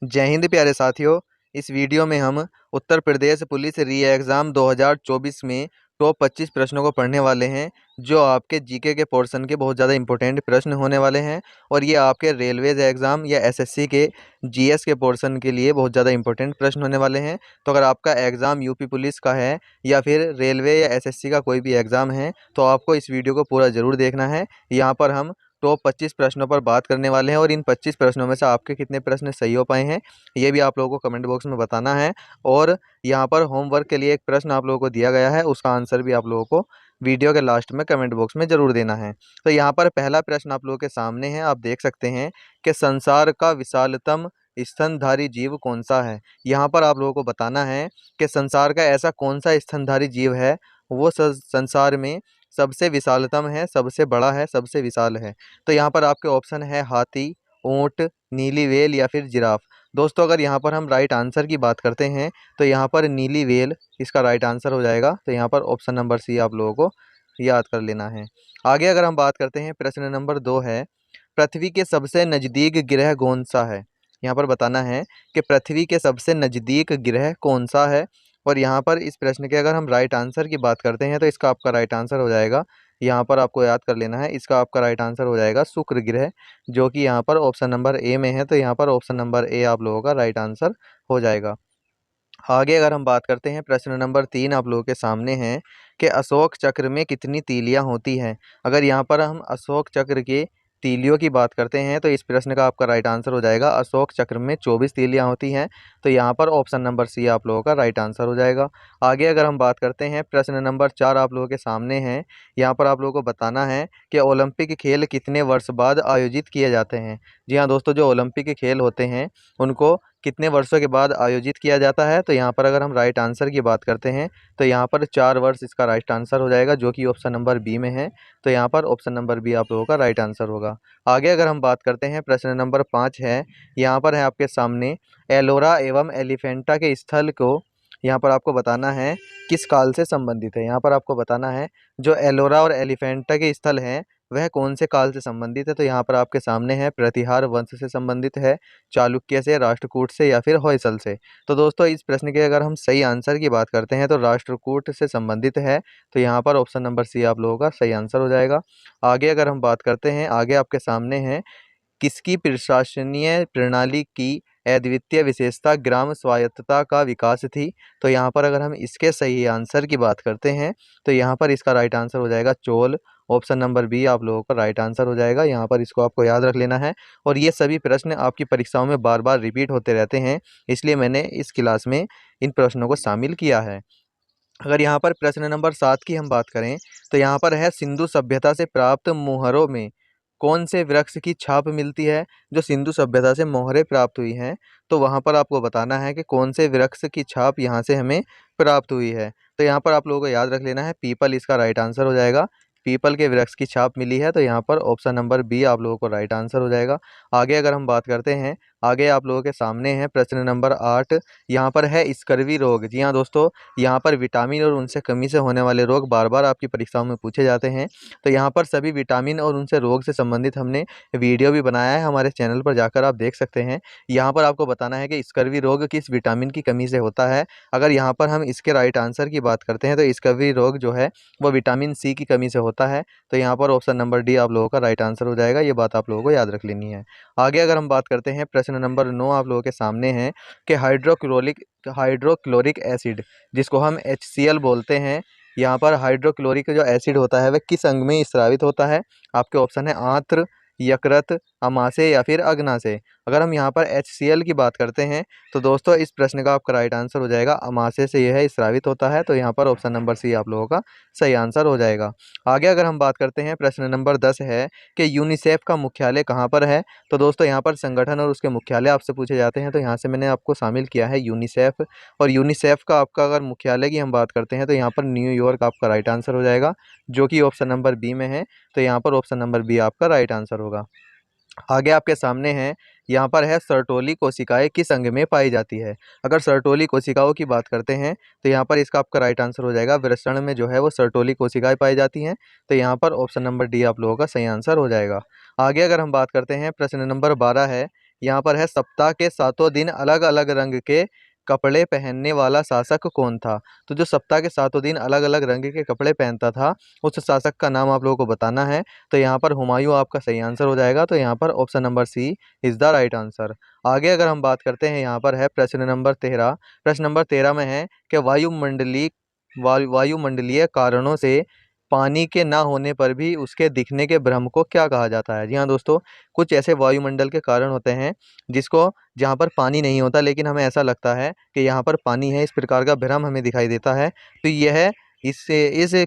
जय हिंद प्यारे साथियों। इस वीडियो में हम उत्तर प्रदेश पुलिस री एग्ज़ाम 2024 में टॉप 25 प्रश्नों को पढ़ने वाले हैं, जो आपके जीके के पोर्शन के बहुत ज़्यादा इंपॉर्टेंट प्रश्न होने वाले हैं। और ये आपके रेलवेज एग्ज़ाम या एसएससी के जीएस के पोर्शन के लिए बहुत ज़्यादा इंपॉर्टेंट प्रश्न होने वाले हैं। तो अगर आपका एग्ज़ाम यूपी पुलिस का है या फिर रेलवे या एसएससी का कोई भी एग्ज़ाम है, तो आपको इस वीडियो को पूरा ज़रूर देखना है। यहाँ पर हम टॉप 25 प्रश्नों पर बात करने वाले हैं और इन 25 प्रश्नों में से आपके कितने प्रश्न सही हो पाए हैं, ये भी आप लोगों को कमेंट बॉक्स में बताना है। और यहाँ पर होमवर्क के लिए एक प्रश्न आप लोगों को दिया गया है, उसका आंसर भी आप लोगों को वीडियो के लास्ट में कमेंट बॉक्स में ज़रूर देना है। तो यहाँ पर पहला प्रश्न आप लोगों के सामने है, आप देख सकते हैं कि संसार का विशालतम स्तनधारी जीव कौन सा है। यहाँ पर आप लोगों को बताना है कि संसार का ऐसा कौन सा स्तनधारी जीव है वो संसार में सबसे विशालतम है, सबसे बड़ा है, सबसे विशाल है। तो यहाँ पर आपके ऑप्शन है हाथी, ऊंट, नीली व्हेल या फिर जिराफ। दोस्तों अगर यहाँ पर हम राइट आंसर की बात करते हैं तो यहाँ पर नीली व्हेल इसका राइट आंसर हो जाएगा। तो यहाँ पर ऑप्शन नंबर सी आप लोगों को याद कर लेना है। आगे अगर हम बात करते हैं, प्रश्न नंबर 2 है, पृथ्वी के सबसे नज़दीक ग्रह कौन सा है। यहाँ पर बताना है कि पृथ्वी के सबसे नज़दीक ग्रह कौन सा है। और यहाँ पर इस प्रश्न के अगर हम राइट आंसर की बात करते हैं तो इसका आपका राइट आंसर हो जाएगा, यहाँ पर आपको याद कर लेना है, इसका आपका राइट आंसर हो जाएगा शुक्र ग्रह, जो कि यहाँ पर ऑप्शन नंबर ए में है। तो यहाँ पर ऑप्शन नंबर ए आप लोगों का राइट आंसर हो जाएगा। आगे अगर हम बात करते हैं, प्रश्न नंबर 3 आप लोगों के सामने है कि अशोक चक्र में कितनी तीलियां होती हैं। अगर यहाँ पर हम अशोक चक्र के तीलियों की बात करते हैं तो इस प्रश्न का आपका राइट आंसर हो जाएगा अशोक चक्र में 24 तीलियां होती हैं। तो यहाँ पर ऑप्शन नंबर सी आप लोगों का राइट आंसर हो जाएगा। आगे अगर हम बात करते हैं, प्रश्न नंबर 4 आप लोगों के सामने है। यहाँ पर आप लोगों को बताना है कि ओलंपिक खेल कितने वर्ष बाद आयोजित किए जाते हैं। जी हाँ दोस्तों, जो ओलंपिक खेल होते हैं उनको कितने वर्षों के बाद आयोजित किया जाता है। तो यहाँ पर अगर हम राइट आंसर की बात करते हैं तो यहाँ पर 4 वर्ष इसका राइट आंसर हो जाएगा, जो कि ऑप्शन नंबर बी में है। तो यहाँ पर ऑप्शन नंबर बी आप लोगों का राइट आंसर होगा। आगे अगर हम बात करते हैं, प्रश्न नंबर 5 है, यहाँ पर है आपके सामने, एलोरा एवं एलिफेंटा के स्थल को यहाँ पर आपको बताना है किस काल से संबंधित है। यहाँ पर आपको बताना है जो एलोरा और एलिफेंटा के स्थल हैं वह कौन से काल से संबंधित है। तो यहाँ पर आपके सामने है प्रतिहार वंश से संबंधित है, चालुक्य से, राष्ट्रकूट से या फिर होयसल से। तो दोस्तों इस प्रश्न के अगर हम सही आंसर की बात करते हैं तो राष्ट्रकूट से संबंधित है। तो यहाँ पर ऑप्शन नंबर सी आप लोगों का सही आंसर हो जाएगा। आगे अगर हम बात करते हैं, आगे आपके सामने है, किसकी प्रशासनीय प्रणाली की अद्वितीय विशेषता ग्राम स्वायत्तता का विकास थी। तो यहाँ पर अगर हम इसके सही आंसर की बात करते हैं तो यहाँ पर इसका राइट आंसर हो जाएगा चोल। ऑप्शन नंबर बी आप लोगों का राइट आंसर हो जाएगा। यहाँ पर इसको आपको याद रख लेना है। और ये सभी प्रश्न आपकी परीक्षाओं में बार बार रिपीट होते रहते हैं, इसलिए मैंने इस क्लास में इन प्रश्नों को शामिल किया है। अगर यहाँ पर प्रश्न नंबर 7 की हम बात करें तो यहाँ पर है, सिंधु सभ्यता से प्राप्त मोहरों में कौन से वृक्ष की छाप मिलती है। जो सिंधु सभ्यता से मोहरें प्राप्त हुई हैं तो वहाँ पर आपको बताना है कि कौन से वृक्ष की छाप यहाँ से हमें प्राप्त हुई है। तो यहाँ पर आप लोगों को याद रख लेना है, पीपल इसका राइट आंसर हो जाएगा। पीपल के वृक्ष की छाप मिली है, तो यहाँ पर ऑप्शन नंबर बी आप लोगों को राइट आंसर हो जाएगा। आगे अगर हम बात करते हैं, आगे आप लोगों के सामने है प्रश्न नंबर 8। यहाँ पर है स्कर्वी रोग। जी हाँ दोस्तों, यहाँ पर विटामिन और उनसे कमी से होने वाले रोग बार बार आपकी परीक्षाओं में पूछे जाते हैं। तो यहाँ पर सभी विटामिन और उनसे रोग से संबंधित हमने वीडियो भी बनाया है, हमारे चैनल पर जाकर आप देख सकते हैं। यहाँ पर आपको बताना है कि स्कर्वी रोग किस विटामिन की कमी से होता है। अगर यहाँ पर हम इसके राइट आंसर की बात करते हैं तो स्कर्वी रोग जो है वो विटामिन सी की कमी से होता है। तो यहाँ पर ऑप्शन नंबर डी आप लोगों का राइट आंसर हो जाएगा। ये बात आप लोगों को याद रख लेनी है। आगे अगर हम बात करते हैं, प्रश्न नंबर 9 आप लोगों के सामने है कि हाइड्रोक्लोरिक एसिड, जिसको हम HCl बोलते हैं, यहाँ पर हाइड्रोक्लोरिक जो एसिड होता है वह किस अंग में स्रावित होता है। आपके ऑप्शन है आंत्र, यकृत, अमाशय या फिर अग्नाशय। अगर हम यहाँ पर HCl की बात करते हैं तो दोस्तों इस प्रश्न का आपका राइट आंसर हो जाएगा अमाशय से यह स्रावित होता है। तो यहाँ पर ऑप्शन नंबर सी आप लोगों का सही आंसर हो जाएगा। आगे अगर हम बात करते हैं, प्रश्न नंबर 10 है कि यूनिसेफ का मुख्यालय कहाँ पर है। तो दोस्तों यहाँ पर संगठन और उसके मुख्यालय आपसे पूछे जाते हैं, तो यहाँ से मैंने आपको शामिल किया है यूनिसेफ। और यूनिसेफ का आपका अगर मुख्यालय की हम बात करते हैं तो यहाँ पर न्यूयॉर्क आपका राइट आंसर हो जाएगा, जो कि ऑप्शन नंबर बी में है। तो यहाँ पर ऑप्शन नंबर बी आपका राइट आंसर होगा। आगे आपके सामने है, यहाँ पर है, सर्टोली कोशिकाएं किस अंग में पाई जाती है। अगर सर्टोली कोशिकाओं की बात करते हैं तो यहाँ पर इसका आपका राइट आंसर हो जाएगा वृषण में जो है वो सर्टोली कोशिकाएं पाई जाती हैं। तो यहाँ पर ऑप्शन नंबर डी आप लोगों का सही आंसर हो जाएगा। आगे अगर हम बात करते हैं, प्रश्न नंबर 12 है यहाँ पर है सप्ताह के सातों दिन अलग अलग रंग के कपड़े पहनने वाला शासक कौन था। तो जो सप्ताह के सातों दिन अलग अलग रंग के कपड़े पहनता था, उस शासक का नाम आप लोगों को बताना है। तो यहाँ पर हुमायूं आपका सही आंसर हो जाएगा। तो यहाँ पर option number C is the right answer. आगे अगर हम बात करते हैं, यहाँ पर है प्रश्न नंबर 13। प्रश्न नंबर 13 में है कि वायुमंडलीय कारणों से पानी के ना होने पर भी उसके दिखने के भ्रम को क्या कहा जाता है। जी हाँ दोस्तों, कुछ ऐसे वायुमंडल के कारण होते हैं जिसको जहाँ पर पानी नहीं होता लेकिन हमें ऐसा लगता है कि यहाँ पर पानी है, इस प्रकार का भ्रम हमें दिखाई देता है। तो यह इस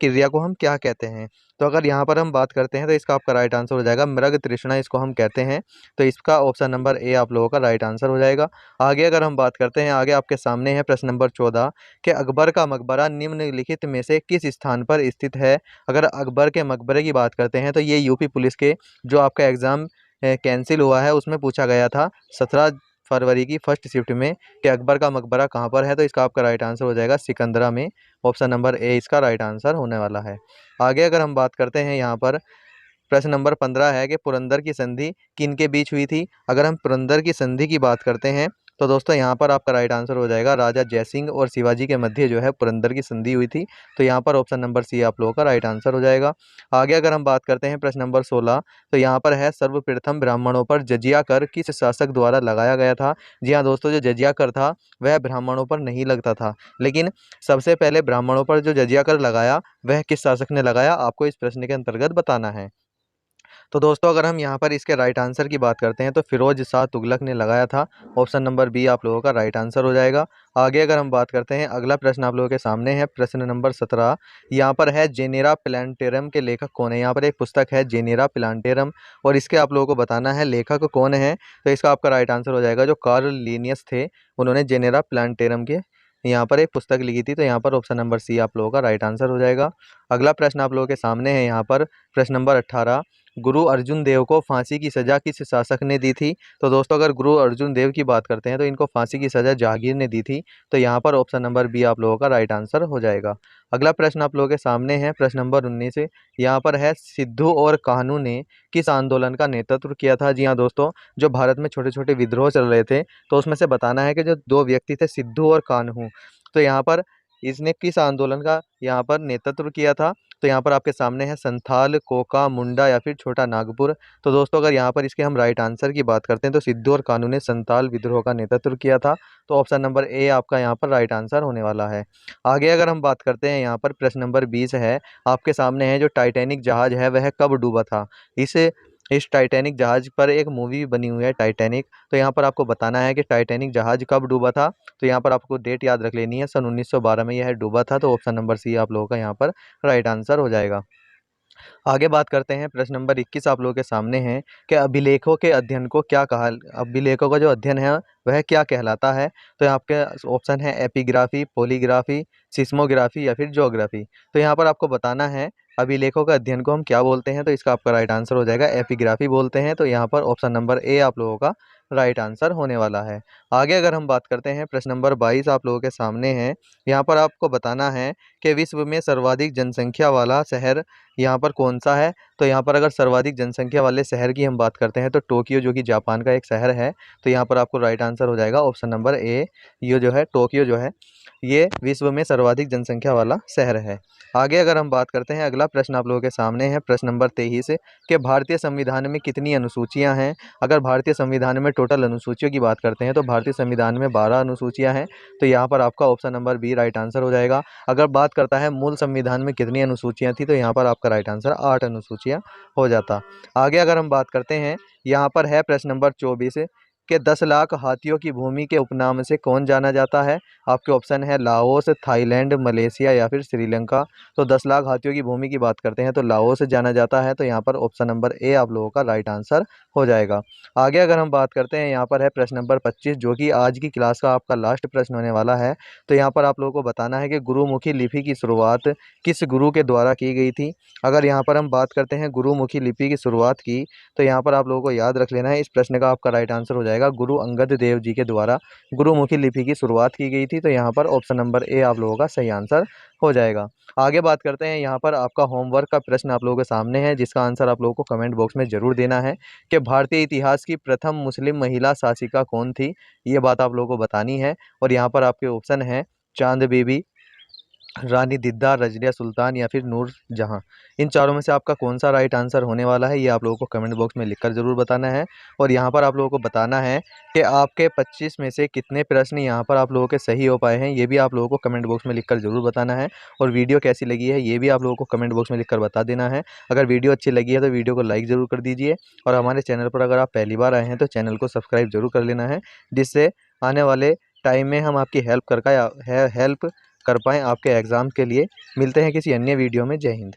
क्रिया को हम क्या कहते हैं। तो अगर यहाँ पर हम बात करते हैं तो इसका आपका राइट आंसर हो जाएगा मृग तृष्णा, इसको हम कहते हैं। तो इसका ऑप्शन नंबर ए आप लोगों का राइट आंसर हो जाएगा। आगे अगर हम बात करते हैं, आगे आपके सामने है प्रश्न नंबर 14 कि अकबर का मकबरा निम्नलिखित में से किस स्थान पर स्थित है। अगर अकबर के मकबरे की बात करते हैं तो ये यूपी पुलिस के जो आपका एग्जाम कैंसिल हुआ है उसमें पूछा गया था 17 फरवरी की फर्स्ट शिफ्ट में कि अकबर का मकबरा कहाँ पर है। तो इसका आपका राइट आंसर हो जाएगा सिकंदरा में। ऑप्शन नंबर ए इसका राइट आंसर होने वाला है। आगे अगर हम बात करते हैं, यहाँ पर प्रश्न नंबर 15 है कि पुरंदर की संधि किन के बीच हुई थी। अगर हम पुरंदर की संधि की बात करते हैं तो दोस्तों यहाँ पर आपका राइट आंसर हो जाएगा राजा जयसिंह और शिवाजी के मध्य जो है पुरंदर की संधि हुई थी। तो यहाँ पर ऑप्शन नंबर सी आप लोगों का राइट आंसर हो जाएगा। आगे अगर हम बात करते हैं प्रश्न नंबर 16, तो यहाँ पर है सर्वप्रथम ब्राह्मणों पर जजिया कर किस शासक द्वारा लगाया गया था। जी हाँ दोस्तों, जो जजिया कर था वह ब्राह्मणों पर नहीं लगता था, लेकिन सबसे पहले ब्राह्मणों पर जो जजिया कर लगाया वह किस शासक ने लगाया, आपको इस प्रश्न के अंतर्गत बताना है। तो दोस्तों अगर हम यहाँ पर इसके राइट आंसर की बात करते हैं तो फिरोज शाह तुगलक ने लगाया था। ऑप्शन नंबर बी आप लोगों का राइट आंसर हो जाएगा। आगे अगर हम बात करते हैं, अगला प्रश्न आप लोगों के सामने है प्रश्न नंबर 17। यहाँ पर है जेनेरा प्लांटेरम के लेखक कौन है। यहाँ पर एक पुस्तक है जेनेरा प्लांटेरम और इसके आप लोगों को बताना है लेखक कौन है। तो इसका आपका राइट आंसर हो जाएगा जो कार्ल लिनियस थे, उन्होंने जेनेरा प्लांटेरम के यहाँ पर एक पुस्तक लिखी थी। तो यहाँ पर ऑप्शन नंबर सी आप लोगों का राइट आंसर हो जाएगा। अगला प्रश्न आप लोगों के सामने है, यहाँ पर प्रश्न नंबर 18। गुरु अर्जुन देव को फांसी की सजा किस शासक ने दी थी। तो दोस्तों अगर गुरु अर्जुन देव की बात करते हैं तो इनको फांसी की सजा जहांगीर ने दी थी। तो यहाँ पर ऑप्शन नंबर बी आप लोगों का राइट आंसर हो जाएगा। अगला प्रश्न आप लोगों के सामने है प्रश्न नंबर 19। यहाँ पर है सिद्धू और कान्हू ने किस आंदोलन का नेतृत्व किया था। जी हाँ दोस्तों, जो भारत में छोटे छोटे विद्रोह चल रहे थे तो उसमें से बताना है कि जो दो व्यक्ति थे सिद्धू और कान्हू, तो यहाँ पर इसने किस आंदोलन का यहाँ पर नेतृत्व किया था। तो यहाँ पर आपके सामने है संथाल, कोका, मुंडा या फिर छोटा नागपुर। तो दोस्तों अगर यहाँ पर इसके हम राइट आंसर की बात करते हैं तो सिद्धू और कान्हू ने संथाल विद्रोह का नेतृत्व किया था। तो ऑप्शन नंबर ए आपका यहाँ पर राइट आंसर होने वाला है। आगे अगर हम बात करते हैं, यहाँ पर प्रश्न नंबर 20 है आपके सामने है जो टाइटैनिक जहाज है वह कब डूबा था। इस टाइटैनिक जहाज पर एक मूवी बनी हुई है टाइटैनिक। तो यहाँ पर आपको बताना है कि टाइटैनिक जहाज कब डूबा था। तो यहाँ पर आपको डेट याद रख लेनी है, सन 1912 में यह डूबा था। तो ऑप्शन नंबर सी आप लोगों का यहाँ पर राइट आंसर हो जाएगा। आगे बात करते हैं, प्रश्न नंबर 21 आप लोगों के सामने है कि अभिलेखों के अध्ययन को क्या कहा, अभिलेखों का जो अध्ययन है वह क्या कहलाता है। तो यहाँ आपके ऑप्शन है एपिग्राफी, पॉलीग्राफी, सिस्मोग्राफी या फिर ज्योग्राफी। तो यहाँ पर आपको बताना है अभिलेखों का अध्ययन को हम क्या बोलते हैं। तो इसका आपका राइट आंसर हो जाएगा एपिग्राफी बोलते हैं। तो यहाँ पर ऑप्शन नंबर ए आप लोगों का राइट आंसर होने वाला है। आगे अगर हम बात करते हैं, प्रश्न नंबर 22 आप लोगों के सामने है। यहाँ पर आपको बताना है कि विश्व में सर्वाधिक जनसंख्या वाला शहर यहाँ पर कौन सा है। तो यहाँ पर अगर सर्वाधिक जनसंख्या वाले शहर की हम बात करते हैं तो टोक्यो, जो कि जापान का एक शहर है। तो यहाँ पर आपको राइट आंसर हो जाएगा ऑप्शन नंबर ए। ये जो है टोक्यो जो है ये विश्व में सर्वाधिक जनसंख्या वाला शहर है। आगे अगर हम बात करते हैं, अगला प्रश्न आप लोगों के सामने है प्रश्न नंबर 23 कि भारतीय संविधान में कितनी अनुसूचियां हैं। अगर भारतीय संविधान में टोटल अनुसूचियों की बात करते हैं तो भारतीय संविधान में 12 अनुसूचियां हैं। तो यहाँ पर आपका option number B right answer हो जाएगा। अगर बात करता है मूल संविधान में कितनी अनुसूचियां थी, तो यहाँ पर आपका राइट आंसर 8 अनुसूचियां हो जाता। आगे अगर हम बात करते हैं, यहाँ पर है प्रश्न नंबर 24 कि 10 लाख हाथियों की भूमि के उपनाम से कौन जाना जाता है। आपके ऑप्शन है लाओस, थाईलैंड, मलेशिया या फिर श्रीलंका। तो 10 लाख हाथियों की भूमि की बात करते हैं तो लाओस जाना जाता है। तो यहाँ पर ऑप्शन नंबर ए आप लोगों का राइट आंसर हो जाएगा। आगे अगर हम बात करते हैं, यहाँ पर है प्रश्न नंबर 25 जो कि आज की क्लास का आपका लास्ट प्रश्न होने वाला है। तो यहाँ पर आप लोगों को बताना है कि गुरुमुखी लिपि की शुरुआत किस गुरु के द्वारा की गई थी। अगर यहाँ पर हम बात करते हैं गुरुमुखी लिपि की शुरुआत की, तो यहाँ पर आप लोगों को याद रख लेना है, इस प्रश्न का आपका राइट आंसर हो जाएगा जाएगा। गुरु अंगद देव जी के द्वारा गुरुमुखी लिपि की शुरुआत की गई थी। तो यहाँ पर ऑप्शन नंबर ए आप लोगों का सही आंसर हो जाएगा। आगे बात करते हैं, यहाँ पर आपका होमवर्क का प्रश्न आप लोगों के सामने है, जिसका आंसर आप लोगों को कमेंट बॉक्स में जरूर देना है कि भारतीय इतिहास की प्रथम मुस्लिम महिला शासिका कौन थी। ये बात आप लोगों को बतानी है। और यहाँ पर आपके ऑप्शन है चांद बीबी, रानी दिद्दा, रजिया सुल्तान या फिर नूर जहां। इन चारों में से आपका कौन सा राइट आंसर होने वाला है, ये आप लोगों को कमेंट बॉक्स में लिखकर ज़रूर बताना है। और यहाँ पर आप लोगों को बताना है कि आपके 25 में से कितने प्रश्न यहाँ पर आप लोगों के सही हो पाए हैं, ये भी आप लोगों को कमेंट बॉक्स में लिखकर ज़रूर बताना है। और वीडियो कैसी लगी है, ये भी आप लोगों को कमेंट बॉक्स में लिखकर बता देना है। अगर वीडियो अच्छी लगी है तो वीडियो को लाइक ज़रूर कर दीजिए। और हमारे चैनल पर अगर आप पहली बार आए हैं तो चैनल को सब्सक्राइब जरूर कर लेना है, जिससे आने वाले टाइम में हम आपकी हेल्प कर पाएँ आपके एग्ज़ाम के लिए। मिलते हैं किसी अन्य वीडियो में। जय हिंद।